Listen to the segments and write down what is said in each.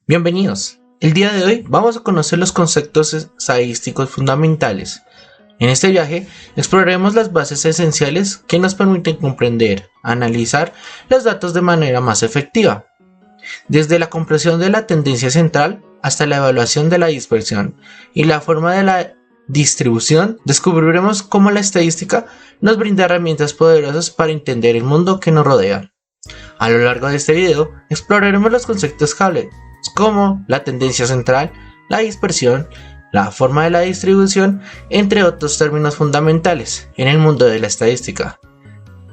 Bienvenidos. El día de hoy vamos a conocer los conceptos estadísticos fundamentales. En este viaje exploraremos las bases esenciales que nos permiten comprender, analizar los datos de manera más efectiva. Desde la comprensión de la tendencia central hasta la evaluación de la dispersión y la forma de la distribución, descubriremos cómo la estadística nos brinda herramientas poderosas para entender el mundo que nos rodea. A lo largo de este video exploraremos los conceptos clave como la tendencia central, la dispersión, la forma de la distribución, entre otros términos fundamentales en el mundo de la estadística.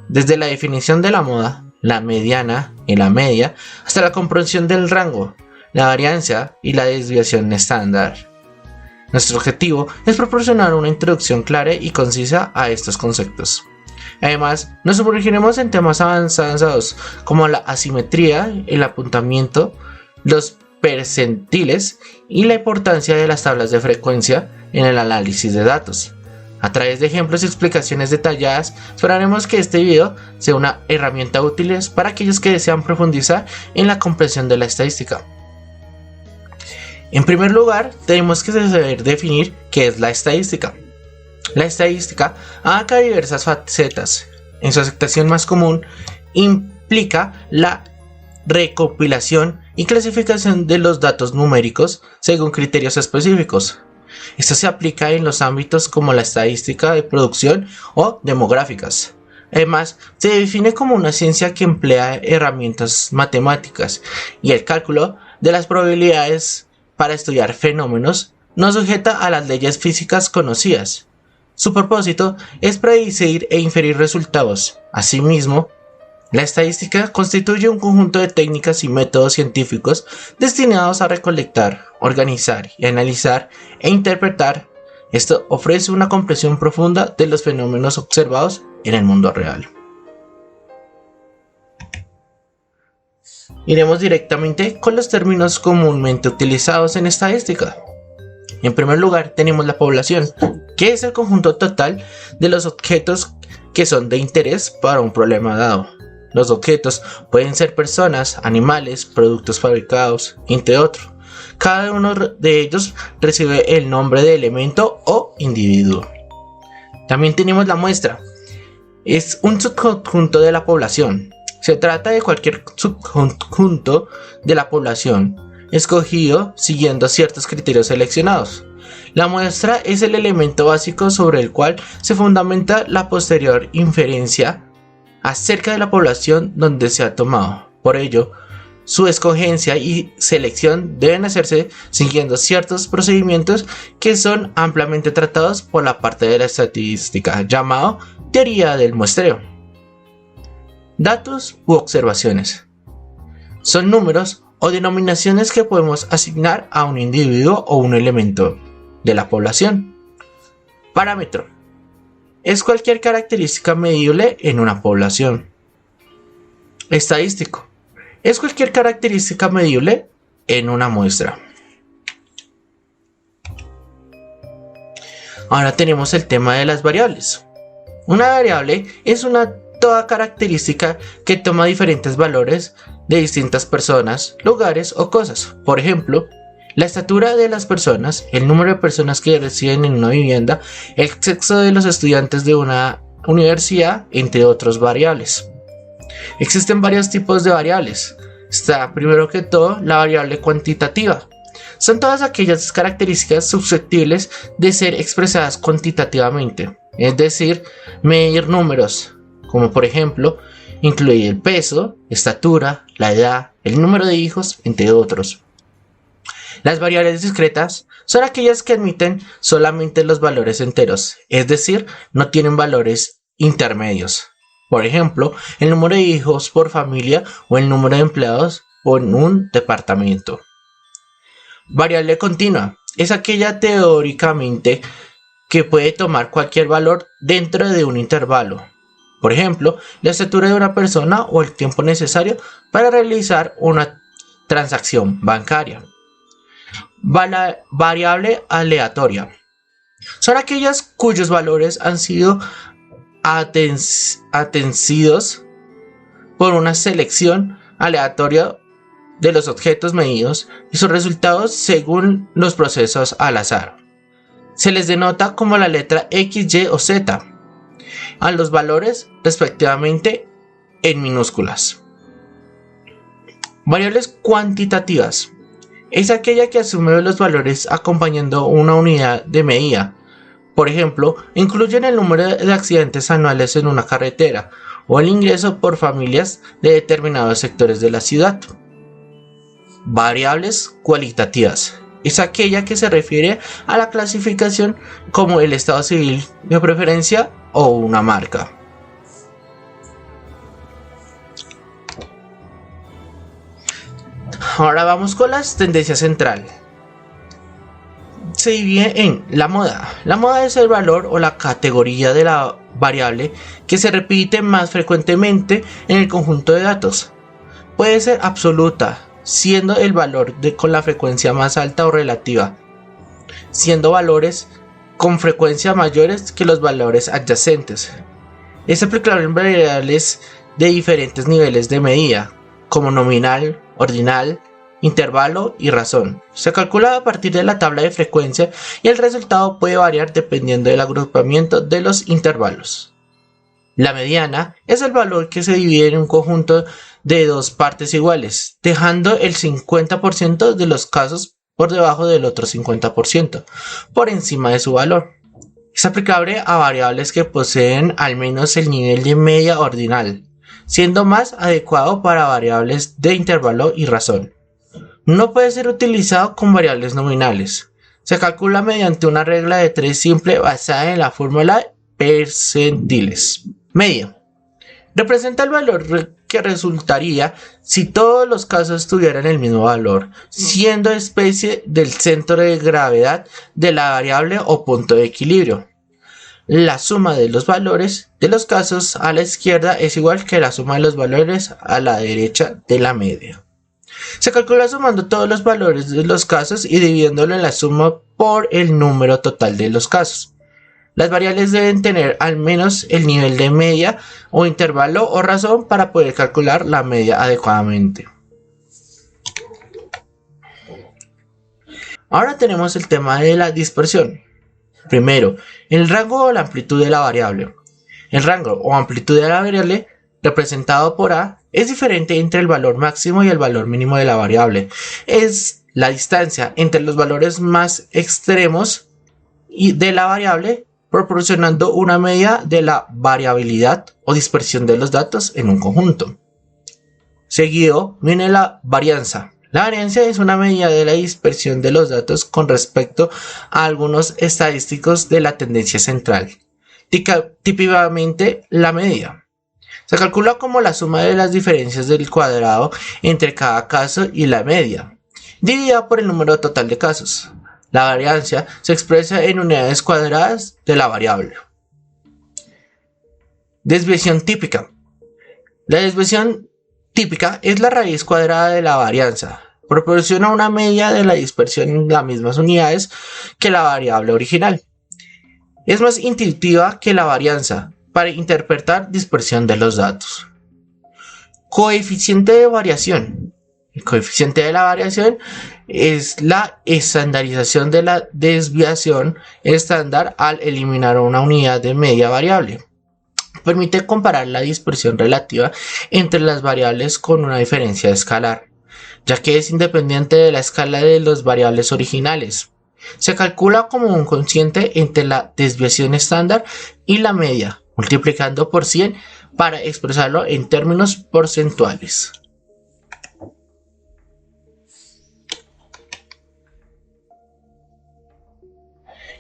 Desde la definición de la moda, la mediana y la media, hasta la comprensión del rango, la varianza y la desviación estándar. Nuestro objetivo es proporcionar una introducción clara y concisa a estos conceptos. Además, nos sumergiremos en temas avanzados como la asimetría, el apuntamiento, los percentiles y la importancia de las tablas de frecuencia en el análisis de datos. A través de ejemplos y explicaciones detalladas, esperaremos que este video sea una herramienta útil para aquellos que desean profundizar en la comprensión de la estadística. En primer lugar, tenemos que saber definir qué es la estadística. La estadística abarca diversas facetas. En su aceptación más común, implica la recopilación y clasificación de los datos numéricos según criterios específicos. Esto se aplica en los ámbitos como la estadística de producción o demográficas. Además, se define como una ciencia que emplea herramientas matemáticas y el cálculo de las probabilidades para estudiar fenómenos no sujeta a las leyes físicas conocidas. Su propósito es predecir e inferir resultados. Asimismo, la estadística constituye un conjunto de técnicas y métodos científicos destinados a recolectar, organizar y analizar e interpretar. Esto ofrece una comprensión profunda de los fenómenos observados en el mundo real. Iremos directamente con los términos comúnmente utilizados en estadística. En primer lugar, tenemos la población, que es el conjunto total de los objetos que son de interés para un problema dado. Los objetos pueden ser personas, animales, productos fabricados, entre otros. Cada uno de ellos recibe el nombre de elemento o individuo. También tenemos la muestra. Es un subconjunto de la población. Se trata de cualquier subconjunto de la población, escogido siguiendo ciertos criterios seleccionados. La muestra es el elemento básico sobre el cual se fundamenta la posterior inferencia acerca de la población donde se ha tomado. Por ello, su escogencia y selección deben hacerse siguiendo ciertos procedimientos que son ampliamente tratados por la parte de la estadística, llamado teoría del muestreo. Datos u observaciones son números o denominaciones que podemos asignar a un individuo o un elemento de la población. Parámetro es cualquier característica medible en una población. Estadístico es cualquier característica medible en una muestra. Ahora tenemos el tema de las variables. Una variable es toda característica que toma diferentes valores de distintas personas, lugares o cosas. Por ejemplo, la estatura de las personas, el número de personas que residen en una vivienda, el sexo de los estudiantes de una universidad, entre otras variables. Existen varios tipos de variables. Está primero que todo la variable cuantitativa. Son todas aquellas características susceptibles de ser expresadas cuantitativamente, es decir, medir números, como por ejemplo, incluir el peso, estatura, la edad, el número de hijos, entre otros. Las variables discretas son aquellas que admiten solamente los valores enteros, es decir, no tienen valores intermedios. Por ejemplo, el número de hijos por familia o el número de empleados o en un departamento. Variable continua es aquella teóricamente que puede tomar cualquier valor dentro de un intervalo. Por ejemplo, la estatura de una persona o el tiempo necesario para realizar una transacción bancaria. Variable aleatoria son aquellas cuyos valores han sido atendidos por una selección aleatoria de los objetos medidos y sus resultados según los procesos al azar. Se les denota como la letra X, Y o Z a los valores respectivamente en minúsculas. Variables cuantitativas. Es aquella que asume los valores acompañando una unidad de medida. Por ejemplo, incluyen el número de accidentes anuales en una carretera o el ingreso por familias de determinados sectores de la ciudad. Variables cualitativas. Es aquella que se refiere a la clasificación como el estado civil de preferencia o una marca. Ahora vamos con las tendencias centrales. Se divide en la moda. La moda es el valor o la categoría de la variable que se repite más frecuentemente en el conjunto de datos. Puede ser absoluta, siendo el valor con la frecuencia más alta o relativa, siendo valores con frecuencia mayores que los valores adyacentes. Es aplicable en variables de diferentes niveles de medida, como nominal, ordinal, intervalo y razón. Se calcula a partir de la tabla de frecuencia y el resultado puede variar dependiendo del agrupamiento de los intervalos. La mediana es el valor que se divide en un conjunto de dos partes iguales, dejando el 50% de los casos por debajo del otro 50%, por encima de su valor. Es aplicable a variables que poseen al menos el nivel de media ordinal, siendo más adecuado para variables de intervalo y razón. No puede ser utilizado con variables nominales. Se calcula mediante una regla de 3 simple basada en la fórmula percentiles. Media. Representa el valor que resultaría si todos los casos tuvieran el mismo valor, siendo especie del centro de gravedad de la variable o punto de equilibrio. La suma de los valores de los casos a la izquierda es igual que la suma de los valores a la derecha de la media. Se calcula sumando todos los valores de los casos y dividiéndolo en la suma por el número total de los casos. Las variables deben tener al menos el nivel de media o intervalo o razón para poder calcular la media adecuadamente. Ahora tenemos el tema de la dispersión. Primero, el rango o la amplitud de la variable. El rango o amplitud de la variable, representado por A, es diferente entre el valor máximo y el valor mínimo de la variable. Es la distancia entre los valores más extremos de la variable, proporcionando una medida de la variabilidad o dispersión de los datos en un conjunto. Seguido viene la varianza. La varianza es una medida de la dispersión de los datos con respecto a algunos estadísticos de la tendencia central, típicamente la media. Se calcula como la suma de las diferencias del cuadrado entre cada caso y la media, dividida por el número total de casos. La varianza se expresa en unidades cuadradas de la variable. Desviación típica. La desviación típica es la raíz cuadrada de la varianza. Proporciona una media de la dispersión en las mismas unidades que la variable original. Es más intuitiva que la varianza para interpretar dispersión de los datos. Coeficiente de variación. El coeficiente de la variación es la estandarización de la desviación estándar al eliminar una unidad de media variable. Permite comparar la dispersión relativa entre las variables con una diferencia escalar, ya que es independiente de la escala de las variables originales. Se calcula como un cociente entre la desviación estándar y la media, multiplicando por 100 para expresarlo en términos porcentuales.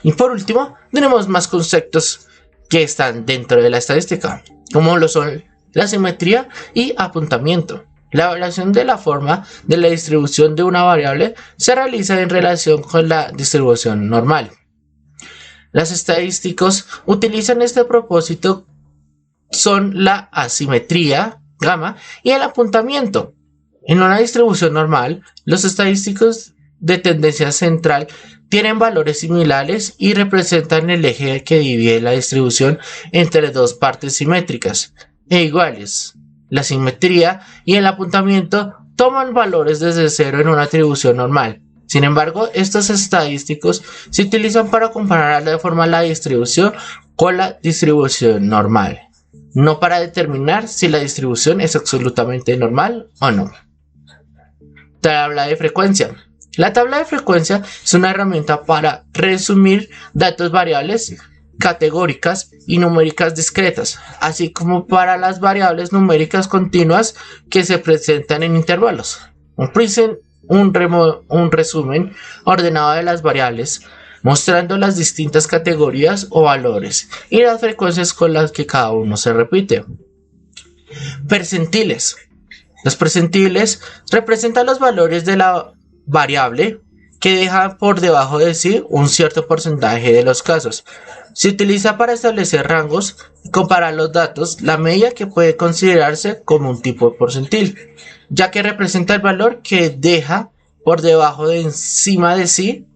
Y por último, tenemos más conceptos que están dentro de la estadística, como lo son la simetría y apuntamiento. La evaluación de la forma de la distribución de una variable se realiza en relación con la distribución normal. Los estadísticos utilizan este propósito son la asimetría, gamma, y el apuntamiento. En una distribución normal, los estadísticos de tendencia central tienen valores similares y representan el eje que divide la distribución entre dos partes simétricas e iguales. La simetría y el apuntamiento toman valores desde cero en una distribución normal. Sin embargo, estos estadísticos se utilizan para comparar de forma la distribución con la distribución normal, no para determinar si la distribución es absolutamente normal o no. Tabla de frecuencia. La tabla de frecuencia es una herramienta para resumir datos variables categóricas y numéricas discretas, así como para las variables numéricas continuas que se presentan en intervalos. Un resumen ordenado de las variables, mostrando las distintas categorías o valores y las frecuencias con las que cada uno se repite. Percentiles. Los percentiles representan los valores de la variable que deja por debajo de sí un cierto porcentaje de los casos. Se utiliza para establecer rangos y comparar los datos, la media que puede considerarse como un tipo de percentil, ya que representa el valor que deja por debajo de encima de sí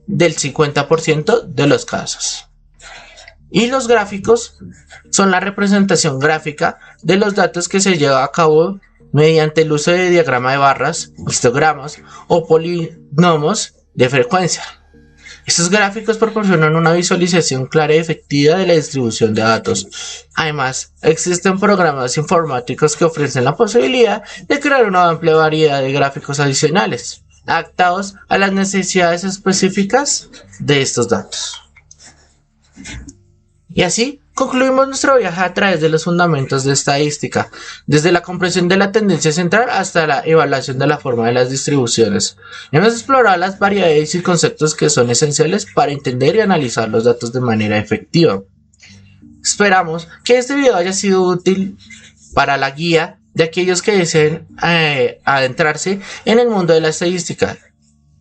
del 50% de los casos. Y los gráficos son la representación gráfica de los datos que se lleva a cabo mediante el uso de diagrama de barras, histogramas o polinomios de frecuencia. Estos gráficos proporcionan una visualización clara y efectiva de la distribución de datos. Además, existen programas informáticos que ofrecen la posibilidad de crear una amplia variedad de gráficos adicionales, adaptados a las necesidades específicas de estos datos. Y así concluimos nuestro viaje a través de los fundamentos de estadística, desde la comprensión de la tendencia central hasta la evaluación de la forma de las distribuciones. Hemos explorado las variedades y conceptos que son esenciales para entender y analizar los datos de manera efectiva. Esperamos que este video haya sido útil para la guía de aquellos que deseen adentrarse en el mundo de la estadística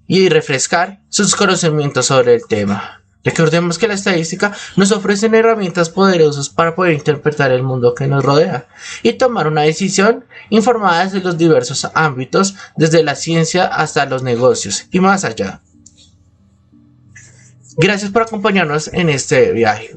y refrescar sus conocimientos sobre el tema. Recordemos que la estadística nos ofrece herramientas poderosas para poder interpretar el mundo que nos rodea y tomar una decisión informada desde los diversos ámbitos, desde la ciencia hasta los negocios y más allá. Gracias por acompañarnos en este viaje.